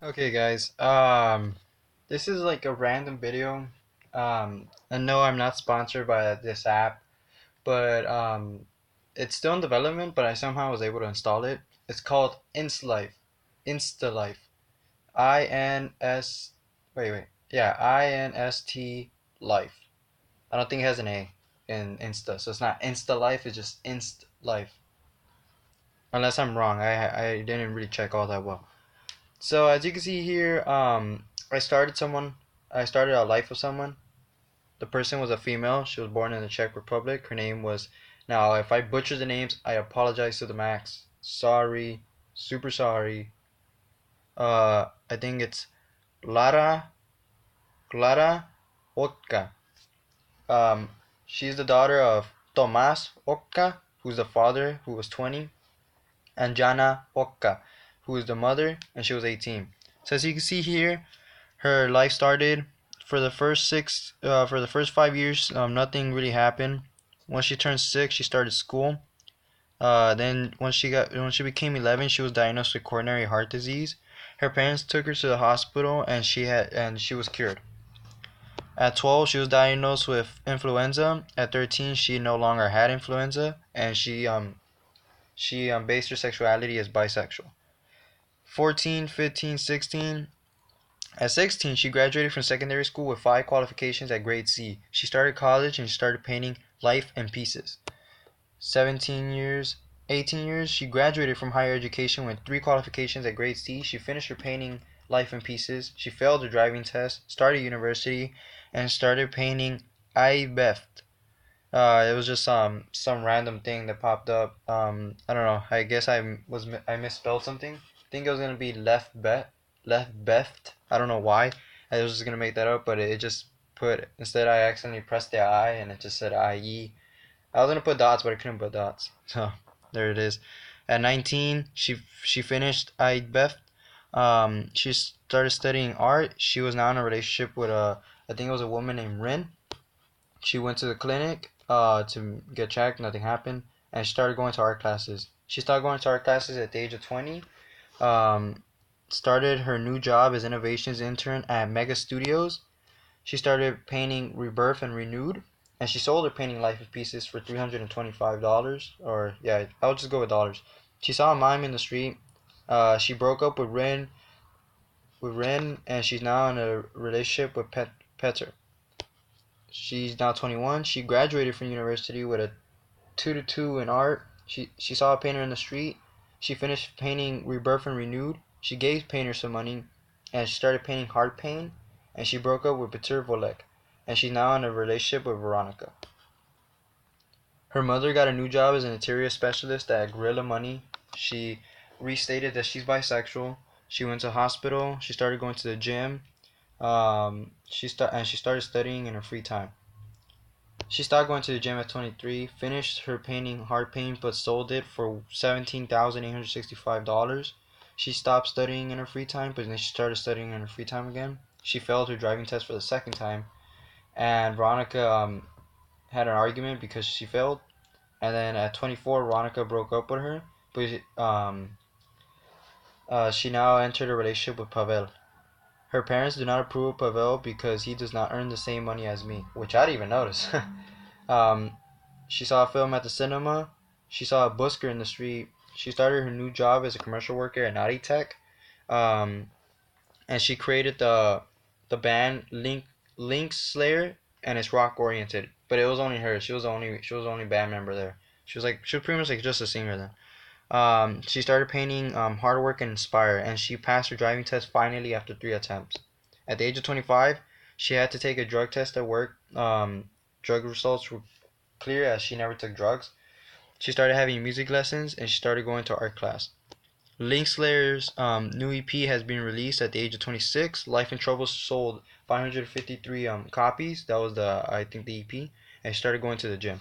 Okay, guys. This is like a random video. And no, I'm not sponsored by this app, but it's still in development. But I somehow was able to install it. It's called InstLife. InstLife. I-N-S. Wait. Yeah, I-N-S-T Life. I don't think it has an A in Insta, so it's not InstaLife. It's just InstLife. Unless I'm wrong. I didn't really check all that well. So as you can see here, I started someone. I started a life with someone. The person was a female. She was born in the Czech Republic. Her name was. Now, if I butcher the names, I apologize to the max. Sorry, super sorry. I think it's Lara Clara Otka. Um, she's the daughter of Tomas Otka, who's the father, who was 20, and Jana Otka, who is the mother, and she was 18. So as you can see here, her life started for the first 5 years. Nothing really happened. Once she turned 6, she started school. Then when she became 11, she was diagnosed with coronary heart disease. Her parents took her to the hospital, and she was cured. At 12, she was diagnosed with influenza. At 13, she no longer had influenza, and she based her sexuality as bisexual. 14, 15, 16. At 16, she graduated from secondary school with 5 qualifications at grade C. She started college and she started painting life in pieces. 17 years, 18 years, she graduated from higher education with 3 qualifications at grade C. She finished her painting life in pieces. She failed her driving test, started university, and started painting IBEFT. It was just some random thing that popped up. I don't know. I guess I misspelled something. I think it was gonna be left beft. I don't know why. I was just gonna make that up, but it just put instead I accidentally pressed the I and it just said IE. I was gonna put dots, but I couldn't put dots. So there it is. At 19, she finished IBEFT. She started studying art. She was now in a relationship with I think it was a woman named Rin. She went to the clinic to get checked. Nothing happened, and she started going to art classes. She started going to art classes at the age of 20. Um, Started her new job as innovations intern at Mega Studios. She started painting Rebirth and Renewed, and she sold her painting Life of Pieces for $325. Or yeah, I'll just go with dollars. She saw a mime in the street. She broke up with Ren, and she's now in a relationship with Petter. She's now 21. She graduated from university with a 2-2 in art. She saw a painter in the street. She finished painting Rebirth and Renewed. She gave painter some money, and she started painting Heart Pain. And she broke up with Peter Volek, and she's now in a relationship with Veronica. Her mother got a new job as an interior specialist at Gorilla Money. She restated that she's bisexual. She went to hospital. She started going to the gym. She started studying in her free time. She stopped going to the gym at 23, finished her painting Heart Pain, but sold it for $17,865. She stopped studying in her free time, but then she started studying in her free time again. She failed her driving test for the second time, and Veronica had an argument because she failed. And then at 24, Veronica broke up with her, but she now entered a relationship with Pavel. Her parents do not approve of Pavel because he does not earn the same money as me, which I didn't even notice. um, She saw a film at the cinema. She saw a busker in the street. She started her new job as a commercial worker at Naughty Tech. Um, and she created the band Link Slayer, and it's rock oriented. But it was only her. She was the only band member there. She was pretty much like just a singer then. She started painting Hard Work and Inspire, and she passed her driving test finally after 3 attempts. At the age of 25, she had to take a drug test at work. Drug results were clear as she never took drugs. She started having music lessons, and she started going to art class. Linkslayer's new EP has been released at the age of 26. Life in Trouble sold 553 copies. That was I think the EP, and she started going to the gym.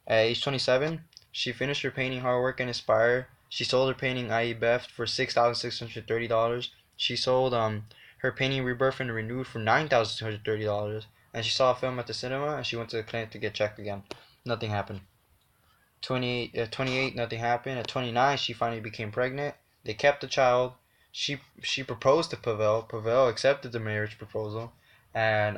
At age 27, she finished her painting Hard Work and Inspire. She sold her painting IE Beft for $6,630. She sold her painting Rebirth and Renewed for $9,630. And she saw a film at the cinema, and she went to the clinic to get checked again. Nothing happened. 28, 28, nothing happened. At 29, she finally became pregnant. They kept the child. She proposed to Pavel. Pavel accepted the marriage proposal, and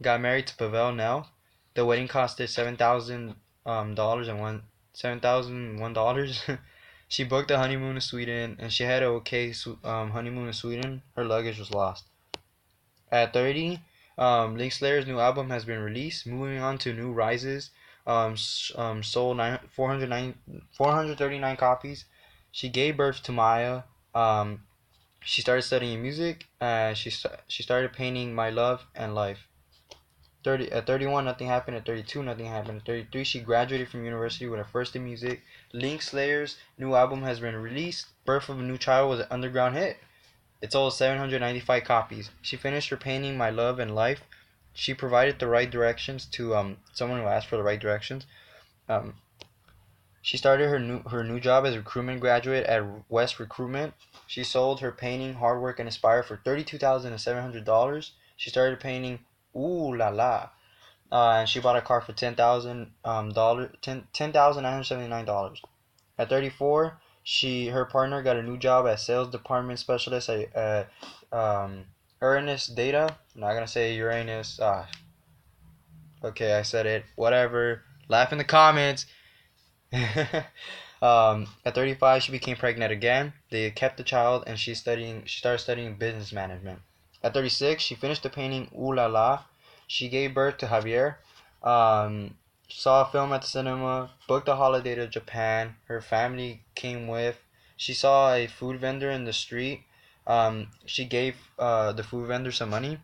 got married to Pavel. Now, the wedding costed $7,000 and $7,001. She booked a honeymoon in Sweden, and she had an okay honeymoon in Sweden. Her luggage was lost. At 30, Link's new album has been released. Moving on to New Rises, sold 439 copies. She gave birth to Maya. She started studying music. She started painting My Love and Life. At 31, nothing happened. At 32, nothing happened. At 33, she graduated from university with her first in music. Slayer's new album has been released. Birth of a New Child was an underground hit. It sold 795 copies. She finished her painting My Love and Life. She provided the right directions to someone who asked for the right directions. Um, she started her new job as a recruitment graduate at West Recruitment. She sold her painting Hard Work and Inspire for $32,700. She started painting Ooh La La, and she bought a car for $10,000 $10,979. At 34, her partner got a new job as sales department specialist at Uranus Data. I'm not gonna say Uranus. Okay, I said it. Whatever. Laugh in the comments. At 35, she became pregnant again. They kept the child, and She started studying business management. At 36, she finished the painting Ooh La La. She gave birth to Javier. Um, saw a film at the cinema. Booked a holiday to Japan. Her family came with. She saw a food vendor in the street. She gave the food vendor some money.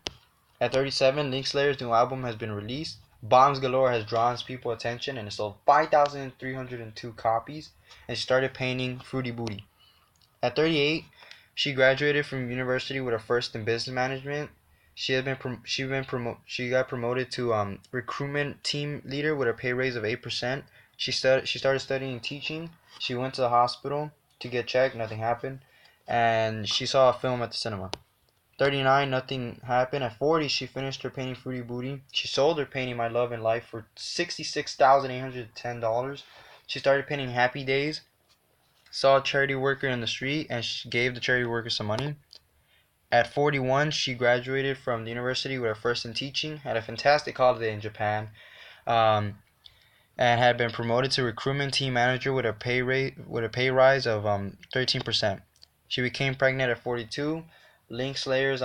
At 37, Linkslayer's new album has been released. Bombs Galore has drawn people's attention and it sold 5,302 copies. And she started painting Fruity Booty. At 38, she graduated from university with a first in business management. She got promoted to recruitment team leader with a pay raise of 8%. She started studying teaching. She went to the hospital to get checked. Nothing happened, and she saw a film at the cinema. 39, nothing happened. At 40, she finished her painting Fruity Booty. She sold her painting My Love and Life for $66,810. She started painting Happy Days. Saw a charity worker in the street and she gave the charity worker some money. At 41, she graduated from the university with her first in teaching, had a fantastic holiday in Japan, um, and had been promoted to recruitment team manager with a pay rise of 13%. She became pregnant at 42. Slayer's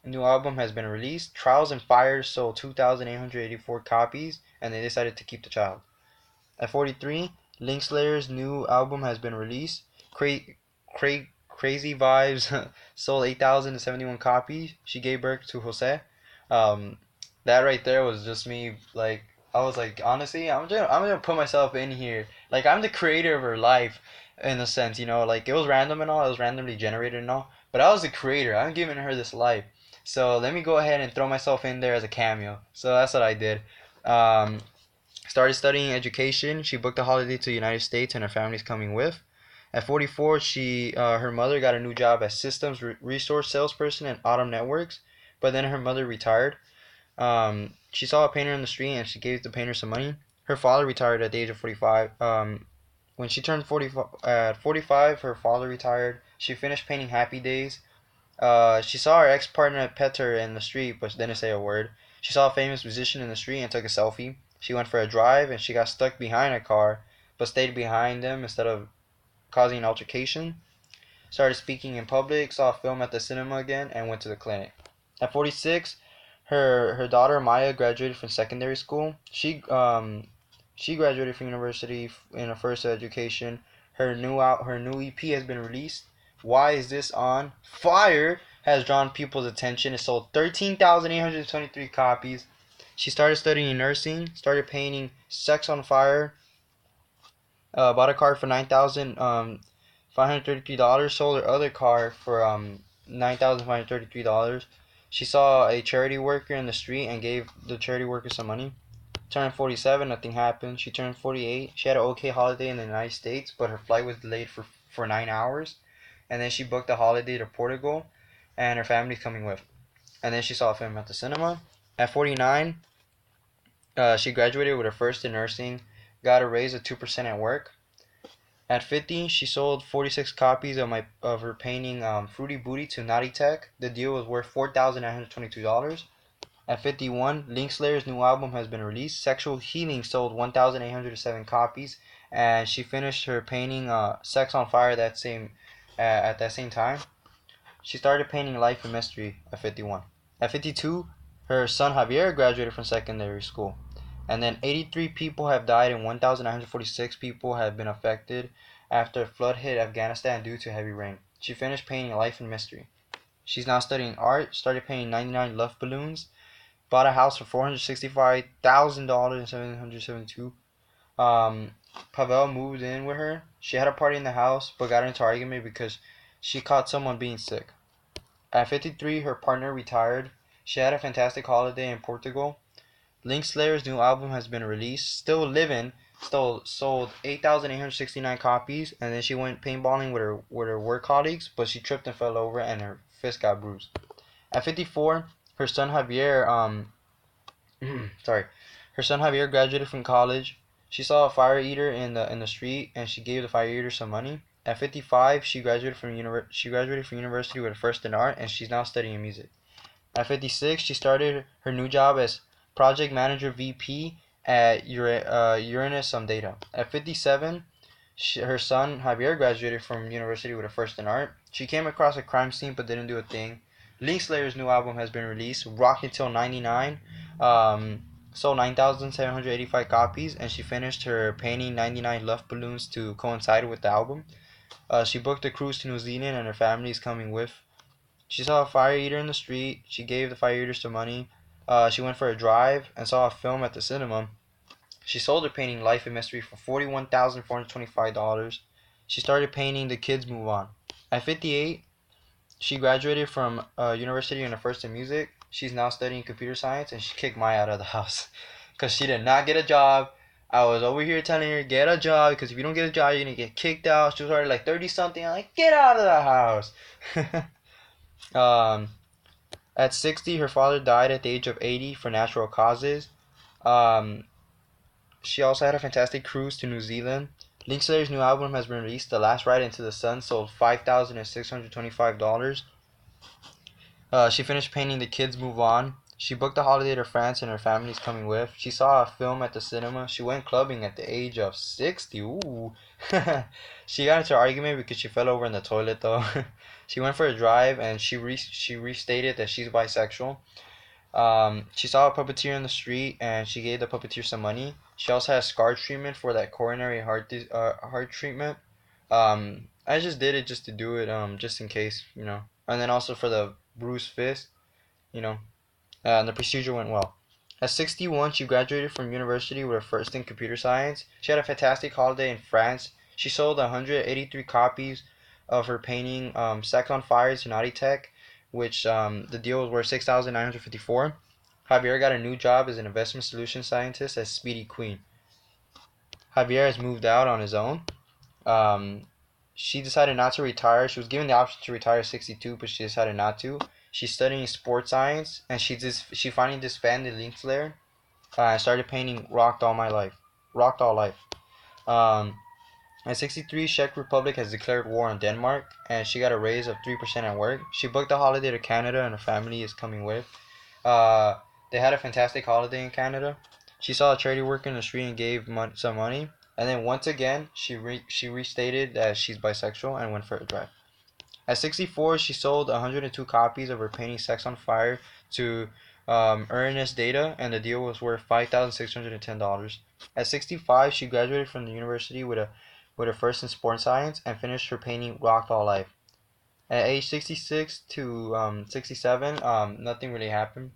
new album has been released. Trials and Fires sold 2,884 copies, and they decided to keep the child. At 43, Slayer's new album has been released. Crazy Vibes sold 8,071 copies. She gave birth to Jose. Um, that right there was just me. Like I was like, honestly, I'm gonna put myself in here. Like I'm the creator of her life, in a sense. Like it was random and all. It was randomly generated and all. But I was the creator. I'm giving her this life. So let me go ahead and throw myself in there as a cameo. So that's what I did. Um, Started studying education. She booked a holiday to the United States, and her family's coming with. At 44, her mother got a new job as systems resource salesperson at Autumn Networks, but then her mother retired. She saw a painter in the street, and she gave the painter some money. Her father retired at the age of 45. When she turned 40, at 45, her father retired. She finished painting Happy Days. She saw her ex-partner pet her in the street, but didn't say a word. She saw a famous musician in the street and took a selfie. She went for a drive and she got stuck behind a car, but stayed behind him instead of causing an altercation. Started speaking in public, saw a film at the cinema again, and went to the clinic. At 46, her daughter Maya graduated from secondary school. She graduated from university in her first education. Her new EP has been released. Why is this on fire? Has drawn people's attention. It sold 13,823 copies. She started studying nursing. Started painting Sex on Fire. Bought a car for $9,533. Sold her other car for $9,533. She saw a charity worker in the street and gave the charity worker some money. Turned 47, nothing happened. She turned 48. She had an okay holiday in the United States, but her flight was delayed for 9 hours. And then she booked a holiday to Portugal, and her family's coming with. And then she saw a film at the cinema. At 49, she graduated with her first in nursing, got a raise of 2% at work. At 50, she sold 46 copies of her painting Fruity Booty to Naughty Tech. The deal was worth $4,922. At 51, Linkslayer's new album has been released. Sexual Healing sold 1,807 copies, and she finished her painting Sex on Fire at that same time. She started painting Life and Mystery at 51. At 52, her son Javier graduated from secondary school. And then 83 people have died and 1,946 people have been affected after a flood hit Afghanistan due to heavy rain. She finished painting Life and Mystery. She's now studying art, started painting 99 love balloons, bought a house for $465,000 in 772. Pavel moved in with her. She had a party in the house, but got into an argument because she caught someone being sick. At 53, her partner retired. She had a fantastic holiday in Portugal. Linkslayer's new album has been released. Still Livin' still sold 8,869 copies, and then she went paintballing with her work colleagues, but she tripped and fell over, and her fist got bruised. At 54, her son Javier sorry, her son Javier graduated from college. She saw a fire eater in the street, and she gave the fire eater some money. At 55, she graduated from university with a first in art, and she's now studying music. At 56, she started her new job as project manager VP at Uranus Some Data. At 57, her son Javier graduated from university with a first in art. She came across a crime scene but didn't do a thing. Linkslayer's new album has been released, Rock Until 99. Sold 9,785 copies, and she finished her painting 99 love balloons to coincide with the album. She booked a cruise to New Zealand, and her family is coming with. She saw a fire eater in the street. She gave the fire eater some money. She went for a drive and saw a film at the cinema. She sold her painting Life and Mystery for $41,425. She started painting The Kids Move On. At 58, she graduated from university in a first in music. She's now studying computer science, and she kicked Maya out of the house because she did not get a job. I was over here telling her, get a job, because if you don't get a job, you're going to get kicked out. She was already like 30 something. I'm like, get out of the house. um, at 60, her father died at the age of 80 for natural causes. Um, she also had a fantastic cruise to New Zealand. Linkslayer's new album has been released. The Last Ride into the Sun sold $5,625. She finished painting The Kids Move On. She booked a holiday to France, and her family's coming with. She saw a film at the cinema. She went clubbing at the age of 60. Ooh. She got into an argument because she fell over in the toilet, though. She went for a drive, and she restated that she's bisexual. She saw a puppeteer in the street, and she gave the puppeteer some money. She also has scar treatment for that coronary heart treatment. I just did it just to do it, just in case, you know. And then also for the bruised fist, you know. And the procedure went well. At 61, she graduated from university with a first in computer science. She had a fantastic holiday in France. She sold 183 copies of her painting Sex on Fire to Naughty Tech, which the deal was worth $6,954. Javier got a new job as an investment solution scientist at Speedy Queen. Javier has moved out on his own. Um, she decided not to retire. She was given the option to retire at 62, but she decided not to. She's studying sports science, and she finally disbanded Linkslayer. I started painting Rocked All My Life. Rocked All Life. Um, at 63, Czech Republic has declared war on Denmark, and she got a raise of 3% at work. She booked a holiday to Canada, and her family is coming with. Uh, they had a fantastic holiday in Canada. She saw a charity worker in the street and gave some money. And then once again, she restated that she's bisexual and went for a drive. At 64, she sold 102 copies of her painting Sex on Fire to Earnest Data, and the deal was worth $5,610. At 65, she graduated from the university with a first in sports science and finished her painting Rocked All Life. At age 66 to 67, nothing really happened.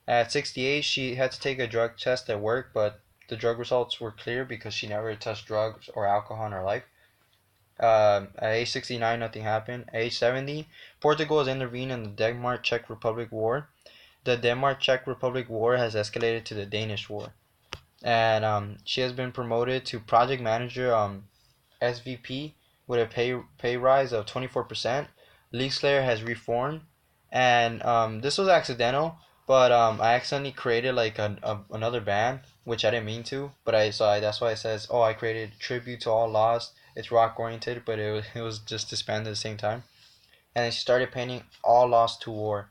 At 68, she had to take a drug test at work, but the drug results were clear because she never touched drugs or alcohol in her life. At age 69, nothing happened. At age 70, Portugal has intervened in the Denmark-Czech Republic War. The Denmark-Czech Republic War has escalated to the Danish War. And she has been promoted to project manager SVP with a pay rise of 24%. League has reformed, and this was accidental, but I accidentally created like another band, which I didn't mean to, but that's why it says, oh, I created tribute to all lost. It's rock oriented, but it was just disbanded at the same time. And then she started painting All Lost to War.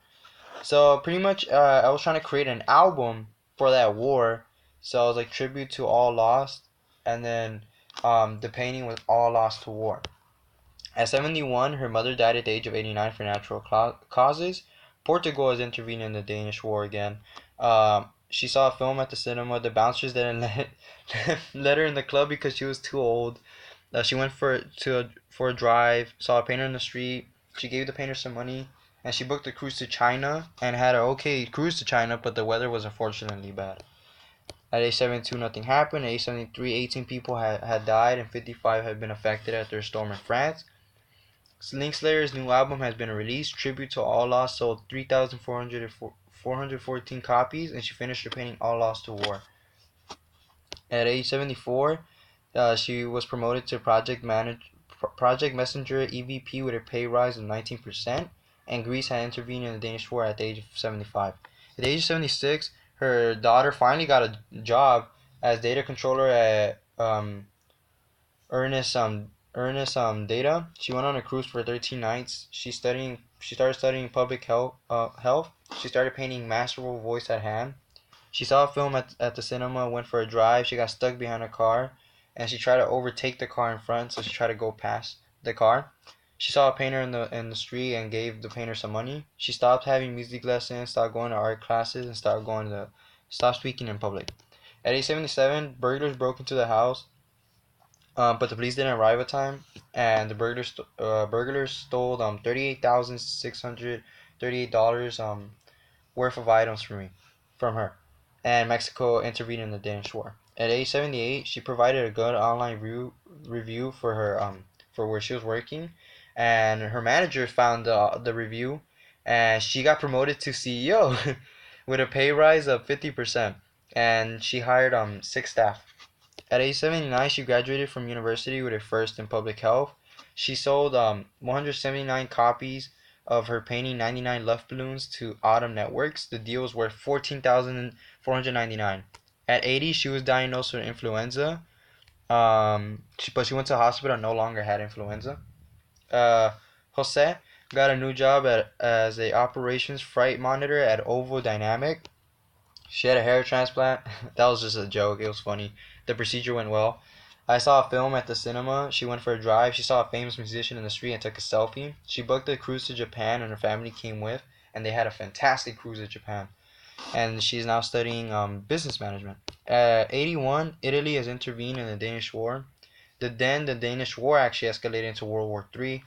So pretty much, I was trying to create an album for that war. So I was like tribute to All Lost, and then the painting was All Lost to War. At 71, her mother died at the age of 89 for natural causes. Portugal has intervened in the Danish War again. She saw a film at the cinema. The bouncers didn't let her in the club because she was too old. She went for a drive, saw a painter in the street. She gave the painter some money, and she booked a cruise to China and had an okay cruise to China, but the weather was unfortunately bad. At age 72, nothing happened. At age 73, 18 people had died and 55 had been affected after a storm in France. Slayer's new album has been released. Tribute to All Lost sold 3,414 copies, and she finished her painting All Lost to War. At age 74, she was promoted to Project Messenger EVP with a pay rise of 19%, and Greece had intervened in the Danish War at the age of 75. At the age of 76, her daughter finally got a job as data controller at Ernest Data. She went on a cruise for 13 nights. She started studying public health. She started painting masterful voice at hand. She saw a film at the cinema, went for a drive. She got stuck behind a car, and she tried to overtake the car in front, so she tried to go past the car. She saw a painter in the street and gave the painter some money. She stopped having music lessons, stopped going to art classes, and stopped speaking in public. At age 77, burglars broke into the house, but the police didn't arrive at time, and the burglars stole $38,638 worth of items from her, and Mexico intervened in the Danish War. At age 78, she provided a good online review for her for where she was working, and her manager found the review, and she got promoted to CEO with a pay rise of 50%, and she hired 6 staff. At age 79, she graduated from university with a first in public health. She sold 179 copies of her painting 99 Left Balloons to Autumn Networks. The deal was worth 14,499. At 80, she was diagnosed with influenza. But she went to the hospital and no longer had influenza. Jose got a new job as a operations flight monitor at Ovo Dynamic. She had a hair transplant. That was just a joke. It was funny. The procedure went well. I saw a film at the cinema. She went for a drive. She saw a famous musician in the street and took a selfie. She booked a cruise to Japan and her family came with, and they had a fantastic cruise to Japan. And she's now studying business management. At 81, Italy has intervened in the Danish War. The Danish War actually escalated into World War III.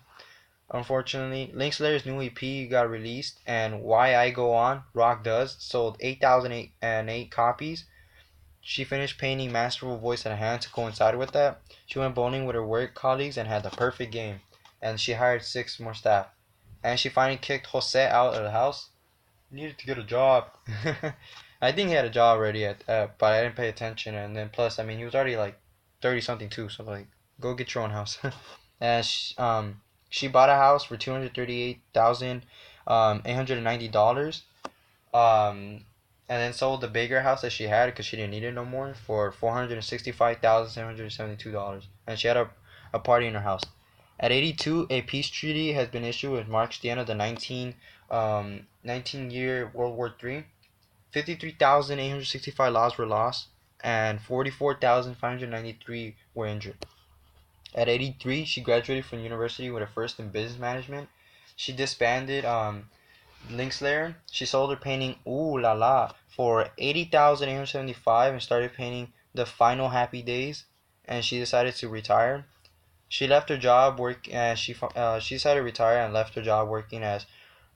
Unfortunately, Linkslayer's new EP got released, and Why I Go On, Rock Does, sold 8,008 copies. She finished painting Masterful Voice at hand to coincide with that. She went bowling with her work colleagues and had the perfect game, and she hired 6 more staff. And she finally kicked Jose out of the house. He needed to get a job. I think he had a job already, but I didn't pay attention. And then plus, I mean, he was already like 30 something too, so like, go get your own house. And she bought a house for $238,890. And then sold the bigger house that she had because she didn't need it no more for $465,772. And she had a party in her house. At 82, a peace treaty has been issued, which marks the end of the 19-year World War III. 53,865 lives were lost, and 44,593 were injured. At 83, she graduated from university with a first in business management. She disbanded Linkslayer. She sold her painting Ooh La La for 80,875 and started painting The Final Happy Days. And she decided to retire. She left her job she decided to retire and left her job working as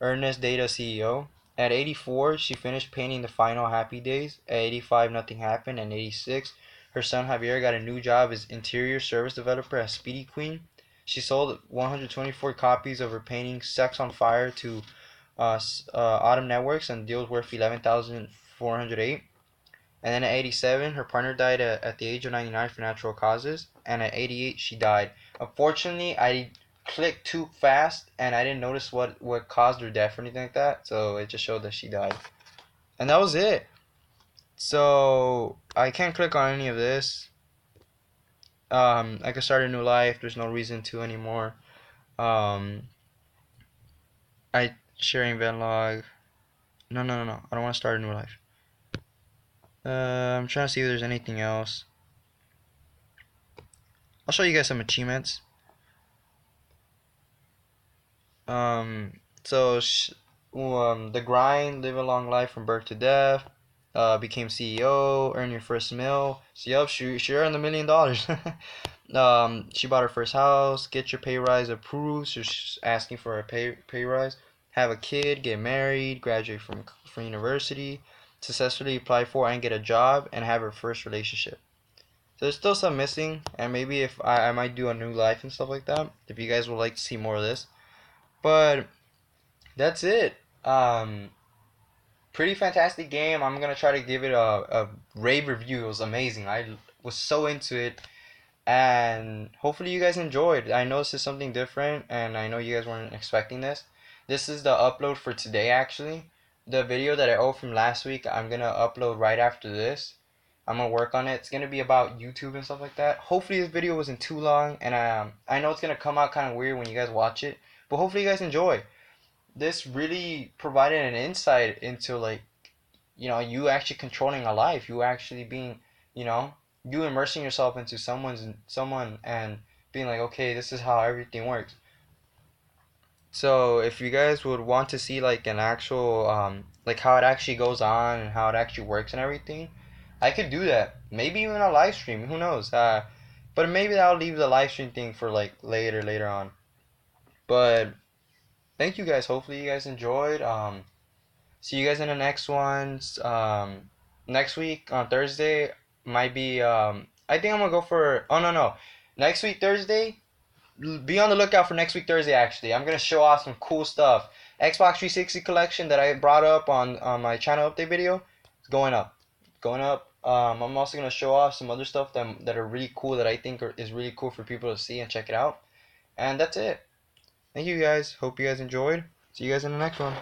Ernest Data CEO. At 84, she finished painting The Final Happy Days. At 85, nothing happened. And 86, her son Javier got a new job as interior service developer at Speedy Queen. She sold 124 copies of her painting Sex on Fire to Autumn Networks, and deals worth 11,408. And then at 87, her partner died at the age of 99 for natural causes. And at 88, she died. Unfortunately, I clicked too fast and I didn't notice what caused her death or anything like that. So it just showed that she died. And that was it. So I can't click on any of this. I could start a new life. There's no reason to anymore. Um, I sharing vlog. No, no, no, no. I don't want to start a new life. I'm trying to see if there's anything else. I'll show you guys some achievements. Um, so the grind, live a long life from birth to death. Became CEO, earn your first mil. So yup, she earned $1 million. She bought her first house. Get your pay rise approved. So she's asking for a pay rise. Have a kid, get married, graduate from university, successfully apply for and get a job, and have her first relationship. So there's still some missing, and maybe if I might do a new life and stuff like that. If you guys would like to see more of this, but that's it. Pretty fantastic game. I'm gonna try to give it a rave review. It was amazing. I was so into it, and hopefully you guys enjoyed. I know this is something different, and I know you guys weren't expecting this. This is the upload for today, actually. The video that I owe from last week, I'm gonna upload right after this. I'm gonna work on it. It's gonna be about YouTube and stuff like that. Hopefully this video wasn't too long, and I know it's gonna come out kind of weird when you guys watch it, but hopefully you guys enjoy. This really provided an insight into, like, you actually controlling a life, you actually being, you know you immersing yourself into someone and being like, okay, this is how everything works. So if you guys would want to see like an actual like how it actually goes on and how it actually works and everything, I could do that, maybe even a live stream, who knows. But maybe I'll leave the live stream thing for like later on. But thank you guys, hopefully you guys enjoyed. See you guys in the next ones. Next week on Thursday might be. I think I'm gonna go for. Oh, no, no, next week Thursday. Be on the lookout for next week Thursday. Actually, I'm gonna show off some cool stuff. Xbox 360 collection that I brought up on my channel update video. It's going up, going up. I'm also gonna show off some other stuff that are really cool, that I think is really cool for people to see and check it out. And that's it. Thank you guys. Hope you guys enjoyed. See you guys in the next one.